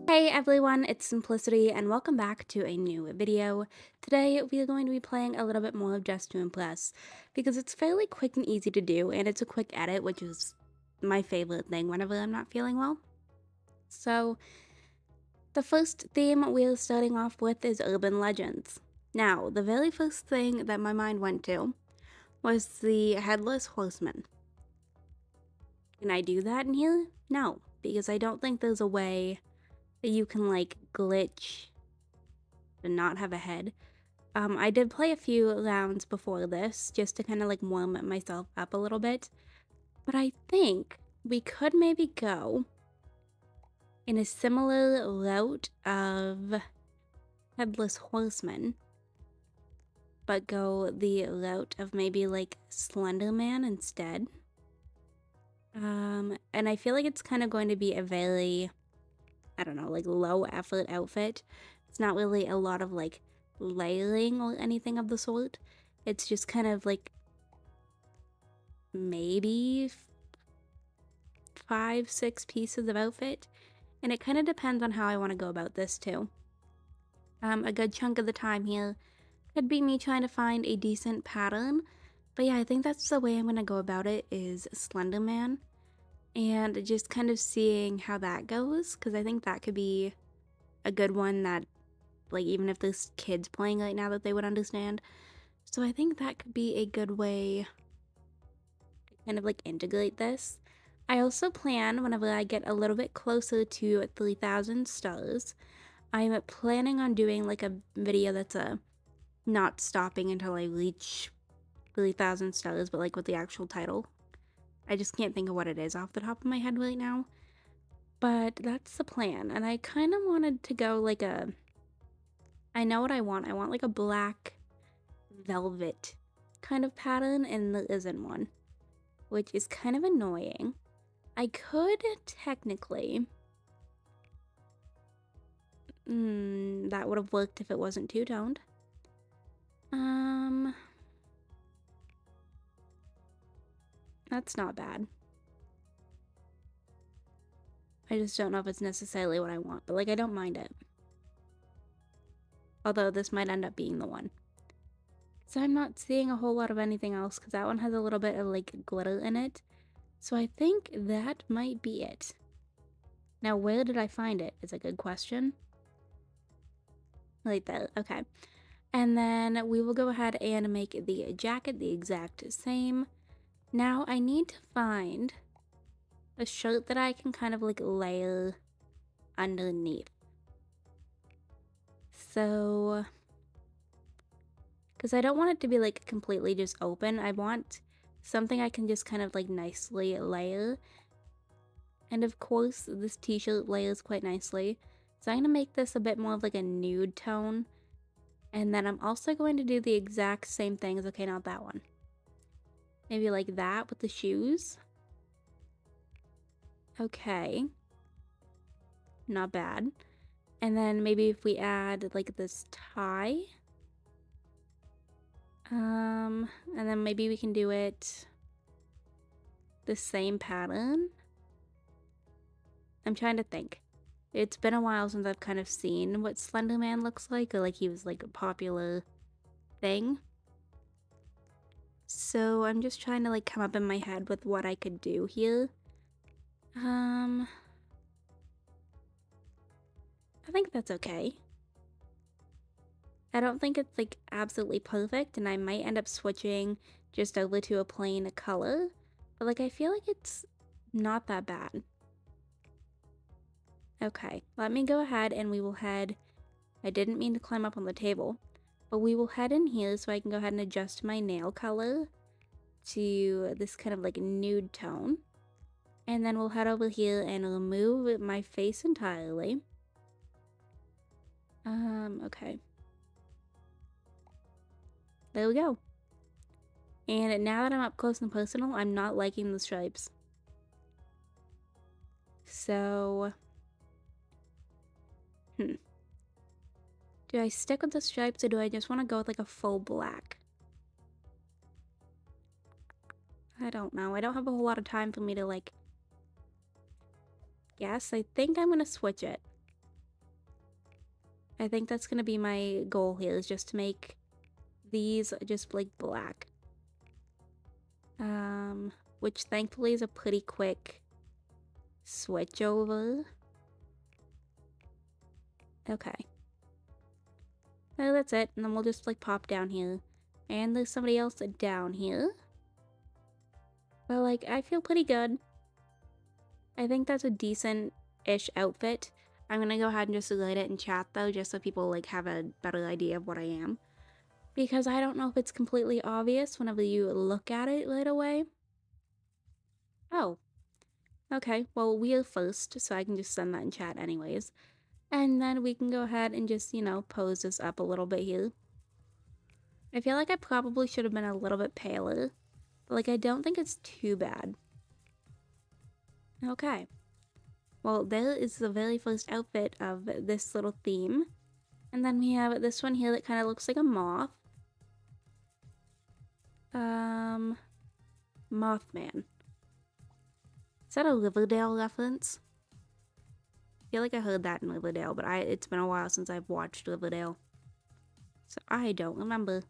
Hey everyone, it's Simplicity and welcome back to a new video. Today we are going to be playing a little bit more of Just to Impress because it's fairly quick and easy to do and it's a quick edit, which is my favorite thing whenever I'm not feeling well. So the first theme we're starting off with is urban legends. Now, the very first thing that my mind went to was the Headless Horseman. Can I do that in here? No, because I don't think there's a way that you can like glitch and not have a head. I did play a few rounds before this just to kind of like warm myself up a little bit, but I think we could maybe go in a similar route of Headless Horseman, but go the route of maybe like Slender Man instead. And I feel like it's kind of going to be a very, I don't know, like low effort outfit. It's not really a lot of like layering or anything of the sort. It's just kind of like maybe 5, 6 pieces of outfit. And it kind of depends on how I want to go about this too. A good chunk of the time here could be me trying to find a decent pattern. But yeah, I think that's the way I'm going to go about it is Slender Man. And just kind of seeing how that goes. Because I think that could be a good one that, like, even if there's kids playing right now that they would understand. So I think that could be a good way to kind of like integrate this. I also plan whenever I get a little bit closer to 3,000 stars, I'm planning on doing like a video that's not stopping until I reach 3,000 stars, but like with the actual title. I just can't think of what it is off the top of my head right now. But that's the plan. And I kind of wanted to go like a, I know what I want. I want like a black velvet kind of pattern, and there isn't one, which is kind of annoying. I could technically, that would have worked if it wasn't two-toned. That's not bad. I just don't know if it's necessarily what I want, but like I don't mind it. Although this might end up being the one. So I'm not seeing a whole lot of anything else because that one has a little bit of like glitter in it. So I think that might be it. Now where did I find it is a good question. Right there, okay. And then we will go ahead and make the jacket the exact same. Now I need to find a shirt that I can kind of like layer underneath. So, because I don't want it to be like completely just open. I want something I can just kind of like nicely layer. And of course, this t-shirt layers quite nicely. So I'm going to make this a bit more of like a nude tone. And then I'm also going to do the exact same thing as, okay, not that one. Maybe like that with the shoes. Okay. Not bad. And then maybe if we add like this tie. And then maybe we can do it the same pattern. I'm trying to think. It's been a while since I've kind of seen what Slender Man looks like, or like he was like a popular thing. So I'm just trying to like come up in my head with what I could do here. I think that's okay. I don't think it's like absolutely perfect, and I might end up switching just over to a plain color, but like I feel like it's not that bad. Okay, let me go ahead and we will head, I didn't mean to climb up on the table, but we will head in here so I can go ahead and adjust my nail color to this kind of like nude tone. And then we'll head over here and remove my face entirely. Okay. There we go. And now that I'm up close and personal, I'm not liking the stripes. So, do I stick with the stripes or do I just want to go with like a full black? I don't know. I don't have a whole lot of time for me to like guess. I think I'm going to switch it. I think that's gonna be my goal here, is just to make these just like black. Which thankfully is a pretty quick switch over. Okay. So that's it, and then we'll just like pop down here. And there's somebody else down here. But like, I feel pretty good. I think that's a decent-ish outfit. I'm gonna go ahead and just write it in chat though, just so people like have a better idea of what I am. Because I don't know if it's completely obvious whenever you look at it right away. Oh, okay. Well, we're first, so I can just send that in chat anyways. And then we can go ahead and just, you know, pose this up a little bit here. I feel like I probably should have been a little bit paler, but like I don't think it's too bad. Okay. Well, there is the very first outfit of this little theme. And then we have this one here that kind of looks like a moth. Mothman. Is that a Riverdale reference? I feel like I heard that in Riverdale, but it's been a while since I've watched Riverdale. So I don't remember.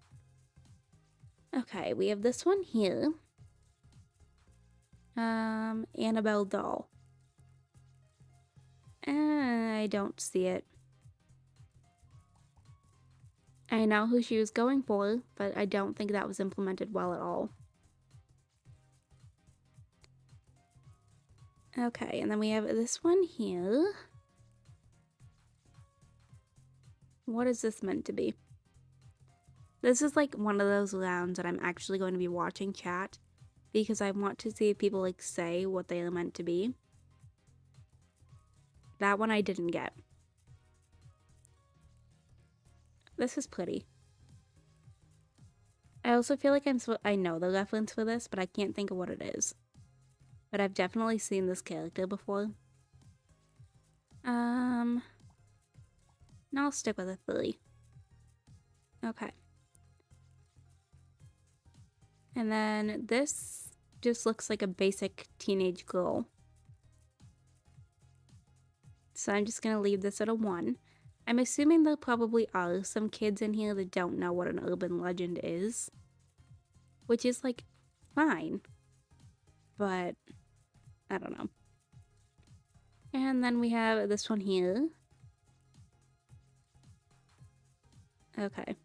Okay, we have this one here. Annabelle doll. I don't see it. I know who she was going for, but I don't think that was implemented well at all. Okay, and then we have this one here. What is this meant to be? This is like one of those rounds that I'm actually going to be watching chat because I want to see if people like say what they are meant to be. That one I didn't get. This is pretty. I also feel like I know the reference for this, but I can't think of what it is. But I've definitely seen this character before. No, I'll stick with a 3. Okay. And then this just looks like a basic teenage girl. So I'm just gonna leave this at a 1. I'm assuming there probably are some kids in here that don't know what an urban legend is. Which is like, fine. But, I don't know. And then we have this one here. Okay.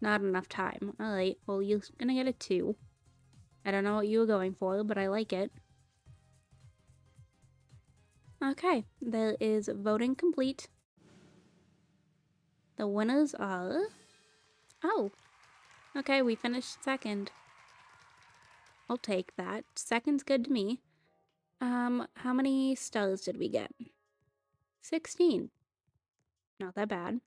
Not enough time. Alright, well you're gonna get a 2. I don't know what you were going for, but I like it. Okay, there is voting complete. The winners are... Oh! Okay, we finished second. I'll take that. Second's good to me. How many stars did we get? 16. Not that bad.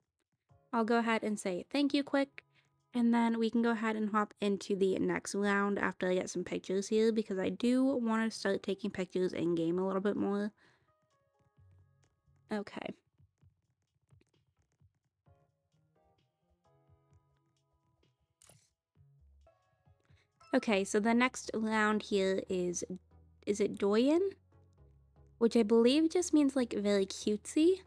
I'll go ahead and say thank you quick, and then we can go ahead and hop into the next round after I get some pictures here, because I do want to start taking pictures in-game a little bit more. Okay. Okay, so the next round here is it Douyin? Which I believe just means like very cutesy.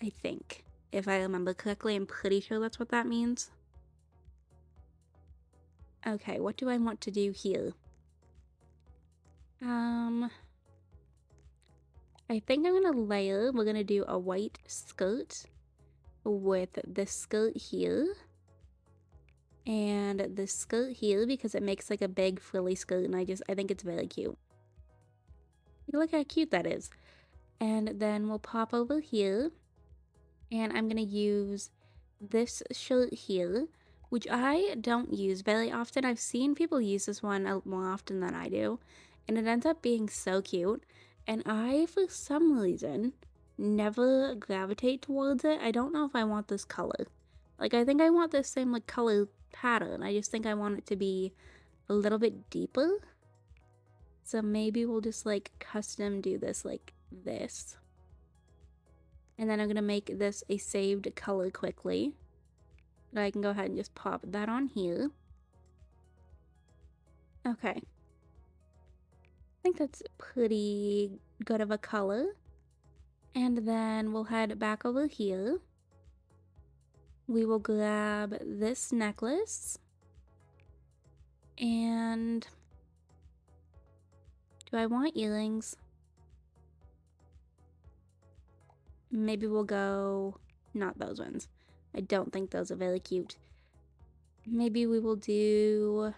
I think. If I remember correctly, I'm pretty sure that's what that means. Okay, what do I want to do here? I think I'm gonna layer. We're gonna do a white skirt with this skirt here. And this skirt here because it makes like a big frilly skirt, and I think it's very cute. Look how cute that is. And then we'll pop over here. And I'm gonna use this shirt here, which I don't use very often. I've seen people use this one more often than I do, and it ends up being so cute. And I, for some reason, never gravitate towards it. I don't know if I want this color. Like, I think I want this same, like, color pattern. I just think I want it to be a little bit deeper. So maybe we'll just, like, custom do this like this. And then I'm going to make this a saved color quickly. And I can go ahead and just pop that on here. Okay. I think that's pretty good of a color. And then we'll head back over here. We will grab this necklace. And do I want earrings? Maybe we'll go, not those ones. I don't think those are very cute. Maybe we will do,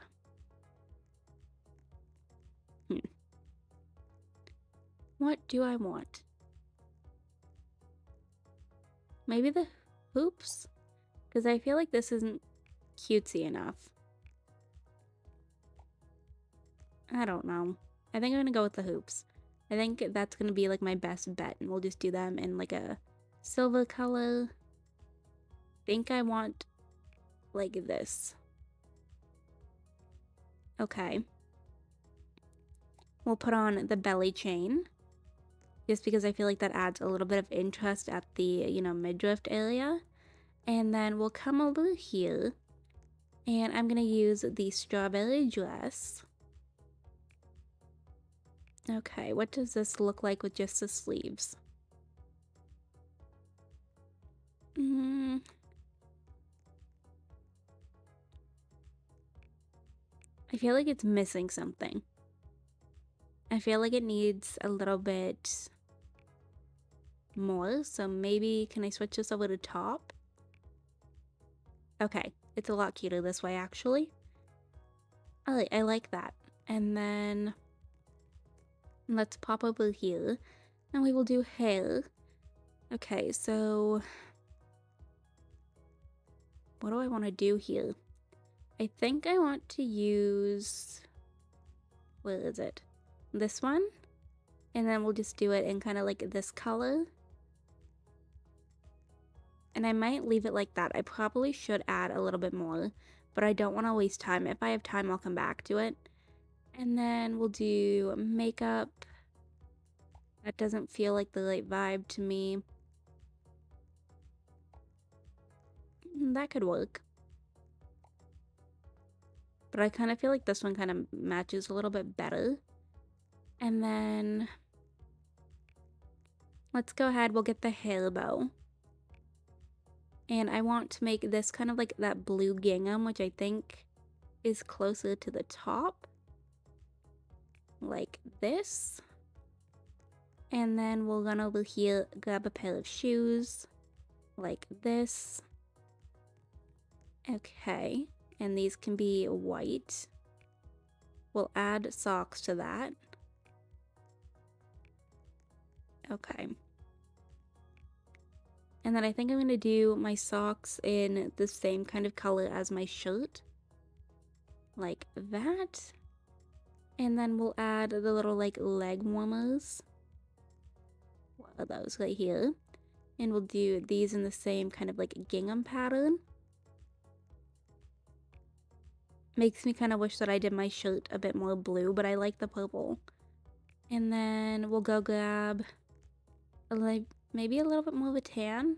what do I want? Maybe the hoops? Because I feel like this isn't cutesy enough. I don't know. I think I'm gonna go with the hoops. I think that's gonna be like my best bet, and we'll just do them in like a silver color. I think I want like this. Okay. We'll put on the belly chain, just because I feel like that adds a little bit of interest at the, you know, midriff area. And then we'll come over here, and I'm gonna use the strawberry dress. Okay, what does this look like with just the sleeves? I feel like it's missing something. I feel like it needs a little bit more, so maybe can I switch this over to top? Okay, it's a lot cuter this way actually. I like that. And then let's pop over here and we will do hair. Okay, so what do I want to do here? I think I want to use, where is it? This one? And then we'll just do it in kind of like this color. And I might leave it like that. I probably should add a little bit more, but I don't want to waste time. If I have time, I'll come back to it. And then we'll do makeup. That doesn't feel like the right vibe to me. That could work. But I kind of feel like this one kind of matches a little bit better. And then let's go ahead, we'll get the hair bow. And I want to make this kind of like that blue gingham, which I think is closer to the top. Like this. And then we'll run over here, grab a pair of shoes. Like this. Okay. And these can be white. We'll add socks to that. Okay. And then I think I'm going to do my socks in the same kind of color as my shirt. Like that. And then we'll add the little like leg warmers. What are those right here? And we'll do these in the same kind of like gingham pattern. Makes me kind of wish that I did my shirt a bit more blue, but I like the purple. And then we'll go grab maybe a little bit more of a tan.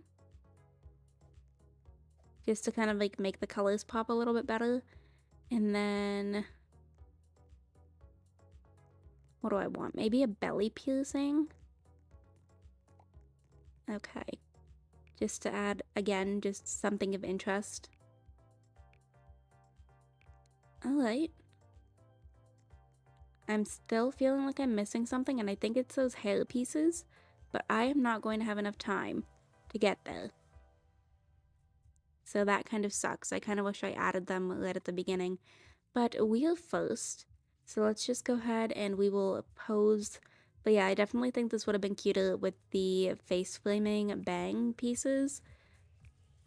Just to kind of like make the colors pop a little bit better. And then what do I want? Maybe a belly piercing? Okay. Just to add, again, just something of interest. Alright. I'm still feeling like I'm missing something, and I think it's those hair pieces, but I am not going to have enough time to get there. So that kind of sucks. I kind of wish I added them right at the beginning. But we are first, so let's just go ahead and we will pose. But yeah, I definitely think this would have been cuter with the face flaming bang pieces.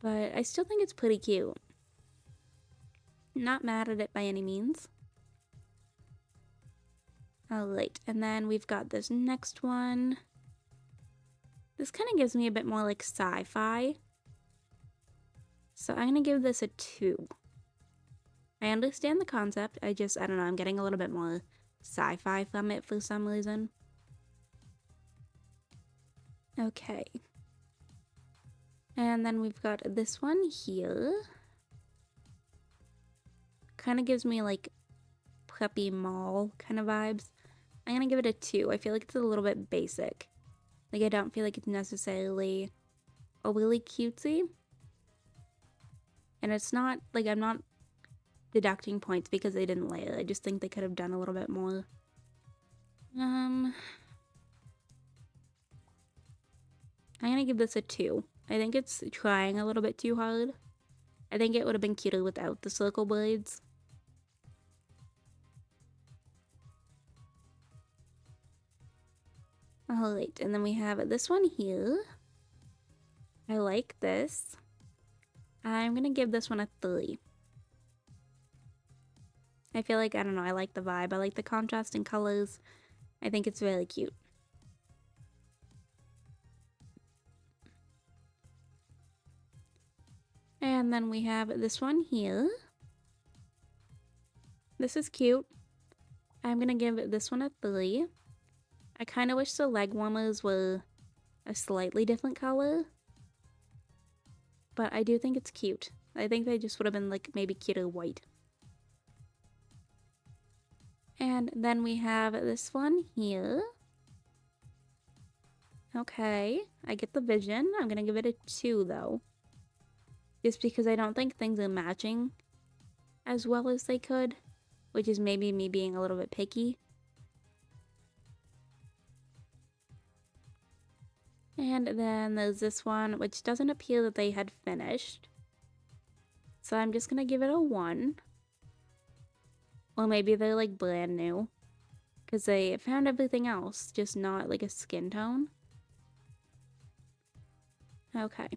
But I still think it's pretty cute. Not mad at it by any means. Alright, and then we've got this next one. This kind of gives me a bit more like sci-fi. So I'm going to give this a 2. I understand the concept, I don't know, I'm getting a little bit more sci-fi from it for some reason. Okay. And then we've got this one here. Kind of gives me like preppy mall kind of vibes. I'm gonna give it a 2. I feel like it's a little bit basic. Like, I don't feel like it's necessarily overly cutesy. And it's not, like, I'm not deducting points because they didn't layer. I just think they could have done a little bit more. I'm gonna give this a 2. I think it's trying a little bit too hard. I think it would have been cuter without the circle blades. Alright, and then we have this one here. I like this. I'm gonna give this one a 3. I feel like, I don't know, I like the vibe. I like the contrast in colors. I think it's really cute. And then we have this one here. This is cute. I'm gonna give this one a 3. I kind of wish the leg warmers were a slightly different color. But I do think it's cute. I think they just would have been like maybe cuter white. And then we have this one here. Okay, I get the vision. I'm gonna give it a 2 though. Just because I don't think things are matching as well as they could. Which is maybe me being a little bit picky. And then there's this one, which doesn't appear that they had finished. So I'm just gonna give it a 1. Or maybe they're like brand new. Because they found everything else, just not like a skin tone. Okay.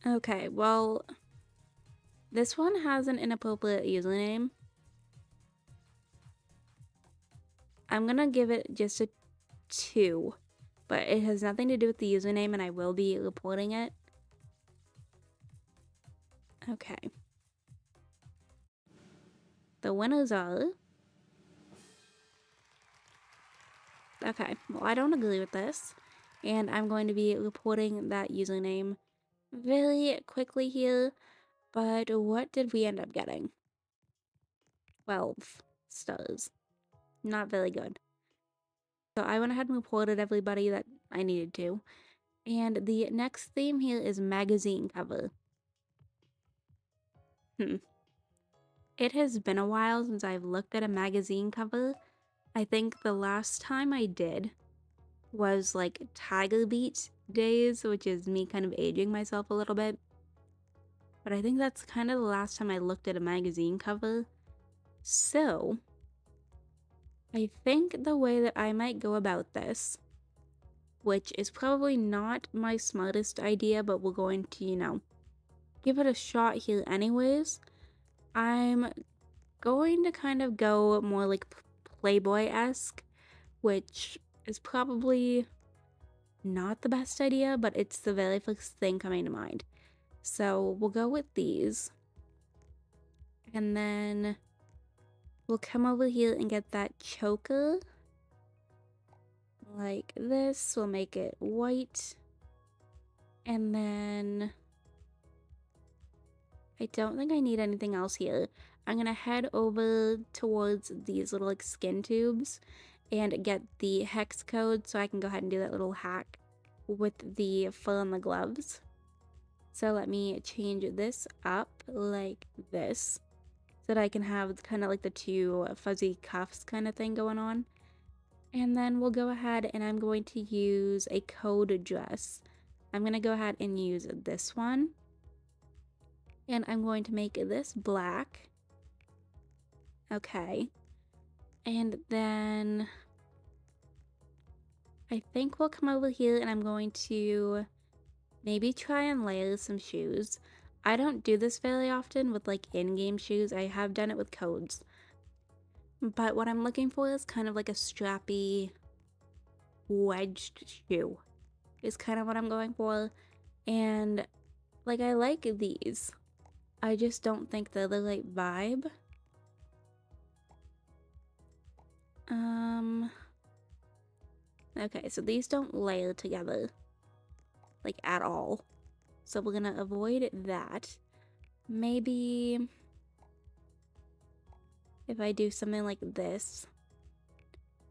Okay, well, this one has an inappropriate username. I'm gonna give it just a 2. But it has nothing to do with the username and I will be reporting it. Okay. The winners are... Okay, well, I don't agree with this. And I'm going to be reporting that username very quickly here. But what did we end up getting? 12 stars. Not very good. So I went ahead and reported everybody that I needed to. And the next theme here is magazine cover. It has been a while since I've looked at a magazine cover. I think the last time I did was like Tiger Beat days, which is me kind of aging myself a little bit. But I think that's kind of the last time I looked at a magazine cover. So, I think the way that I might go about this, which is probably not my smartest idea, but we're going to, you know, give it a shot here anyways. I'm going to kind of go more like Playboy-esque, which is probably not the best idea, but it's the very first thing coming to mind. So we'll go with these. And then we'll come over here and get that choker. Like this. We'll make it white. And then I don't think I need anything else here. I'm gonna head over towards these little like skin tubes and get the hex code so I can go ahead and do that little hack with the fur on the gloves. So let me change this up like this so that I can have kind of like the two fuzzy cuffs kind of thing going on. And then we'll go ahead and I'm going to use a code dress. I'm gonna go ahead and use this one. And I'm going to make this black. Okay. And then I think we'll come over here and I'm going to maybe try and layer some shoes. I don't do this very often with like in-game shoes. I have done it with codes. But what I'm looking for is kind of like a strappy wedged shoe. Is kind of what I'm going for. And like I like these. I just don't think they're the right vibe. Okay, so these don't layer together. Like at all. So we're gonna avoid that. Maybe if I do something like this.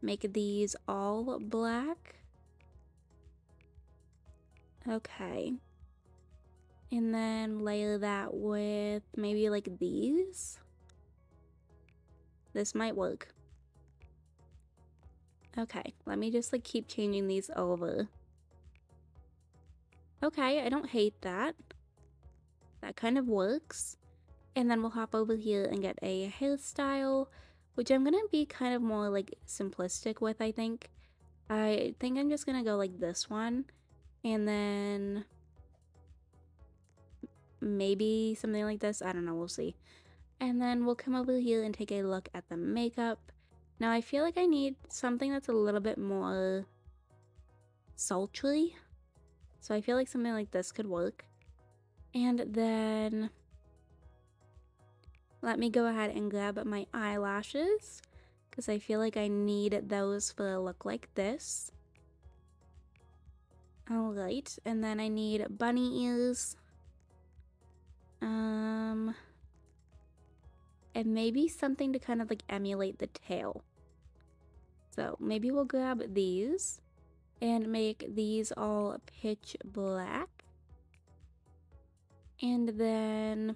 make these all black. Okay. And then layer that with maybe like these. This might work. Okay, let me just like keep changing these over. Okay, I don't hate that. That kind of works. And then we'll hop over here and get a hairstyle, which I'm gonna be kind of more like simplistic with, I think. I think I'm just gonna go like this one. And then maybe something like this. I don't know, we'll see. And then we'll come over here and take a look at the makeup. Now I feel like I need something that's a little bit more sultry. So I feel like something like this could work. And then let me go ahead and grab my eyelashes, because I feel like I need those for a look like this. Alright, and then I need bunny ears. And maybe something to kind of like emulate the tail. So maybe we'll grab these and make these all pitch black. And then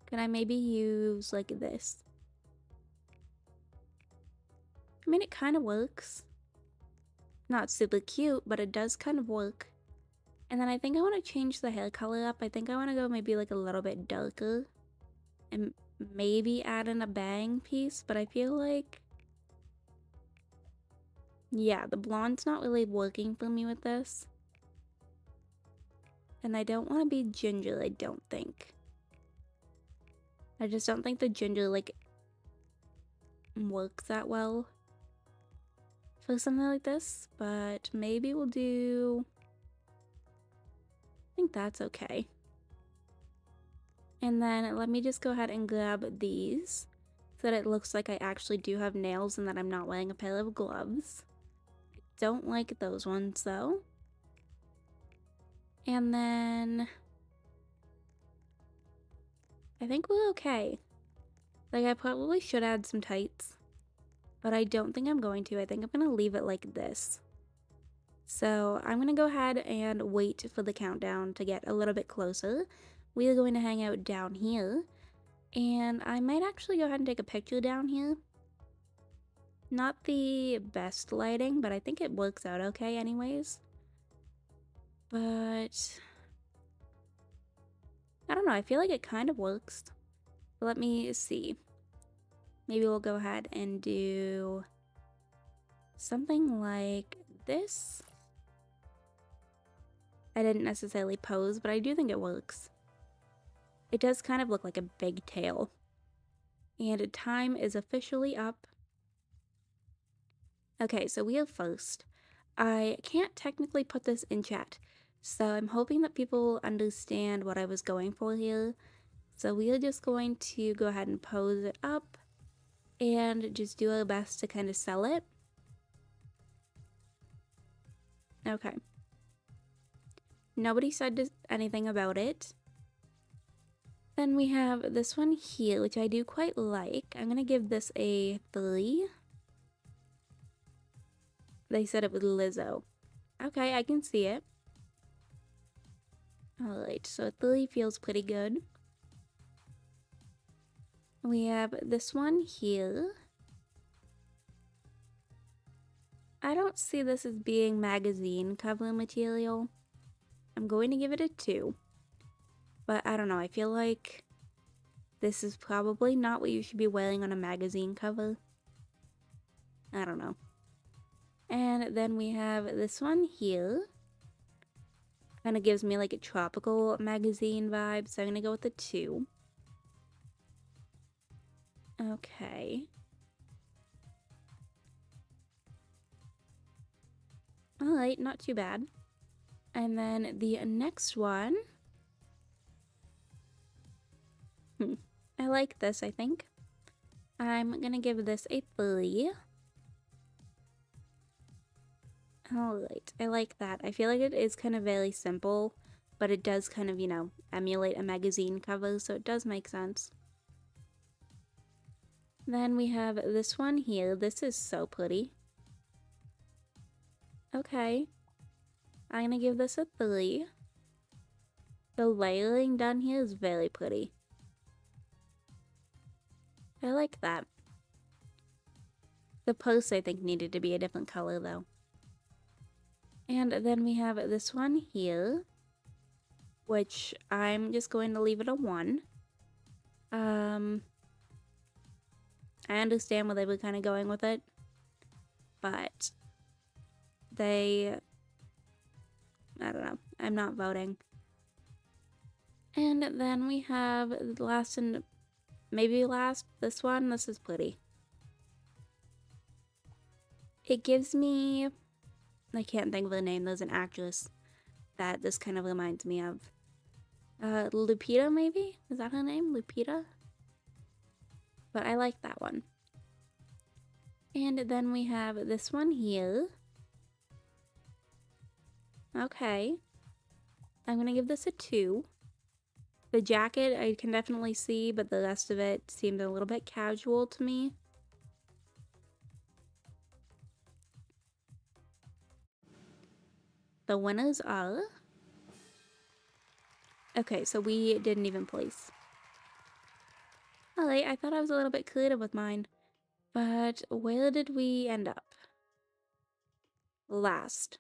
can I maybe use like this? I mean, it kind of works. Not super cute, but it does kind of work. And then I think I want to change the hair color up. I think I want to go maybe like a little bit darker. And maybe add in a bang piece, but I feel like, yeah, the blonde's not really working for me with this. And I don't want to be ginger, I don't think. I just don't think the ginger, like, works that well for something like this. But maybe we'll do... I think that's okay. And then let me just go ahead and grab these so that it looks like I actually do have nails and that I'm not wearing a pair of gloves. I don't like those ones though. And then I think we're okay. Like, I probably should add some tights, but I don't think I'm going to. I think I'm gonna leave it like this. So I'm gonna go ahead and wait for the countdown to get a little bit closer. We are going to hang out down here, and I might actually go ahead and take a picture down here. Not the best lighting, but I think it works out okay anyways. But I don't know, I feel like it kind of works. Let me see. Maybe we'll go ahead and do something like this. I didn't necessarily pose, but I do think it works. It does kind of look like a big tail. And time is officially up. Okay, so we are first. I can't technically put this in chat, so I'm hoping that people understand what I was going for here. So we are just going to go ahead and pose it up and just do our best to kind of sell it. Okay. Nobody said anything about it. Then we have this one here, which I do quite like. I'm gonna give this a 3. They said it was Lizzo. Okay, I can see it. Alright, so a 3 feels pretty good. We have this one here. I don't see this as being magazine cover material. I'm going to give it a 2. But I don't know, I feel like this is probably not what you should be wearing on a magazine cover. I don't know. And then we have this one here. Kind of gives me like a tropical magazine vibe, so I'm gonna go with a 2. Okay. Alright, not too bad. And then the next one. I like this, I think. I'm gonna give this a 3. Alright, I like that. I feel like it is kind of very simple, but it does kind of, you know, emulate a magazine cover, so it does make sense. Then we have this one here. This is so pretty. Okay. I'm gonna give this a 3. The layering done here is very pretty. I like that. The post, I think, needed to be a different color, though. And then we have this one here, which I'm just going to leave it a 1. I understand where they were kind of going with it, but I don't know. I'm not voting. And then we have last and maybe last, this one. This is pretty. It gives me, I can't think of the name. There's an actress that this kind of reminds me of. Lupita, maybe? Is that her name? Lupita? But I like that one. And then we have this one here. Okay. I'm gonna give this a 2. The jacket I can definitely see, but the rest of it seemed a little bit casual to me. The winners are... Okay, so we didn't even place. Alright, I thought I was a little bit creative with mine. But where did we end up? Last.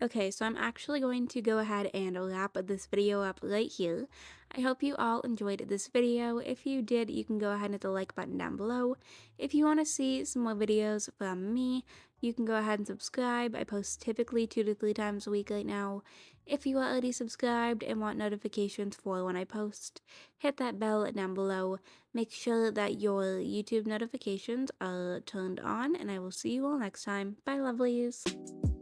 Okay, so I'm actually going to go ahead and wrap this video up right here. I hope you all enjoyed this video. If you did, you can go ahead and hit the like button down below. If you want to see some more videos from me, you can go ahead and subscribe. I post typically 2 to 3 times a week right now. If you are already subscribed and want notifications for when I post, hit that bell down below. Make sure that your YouTube notifications are turned on, and I will see you all next time. Bye, lovelies!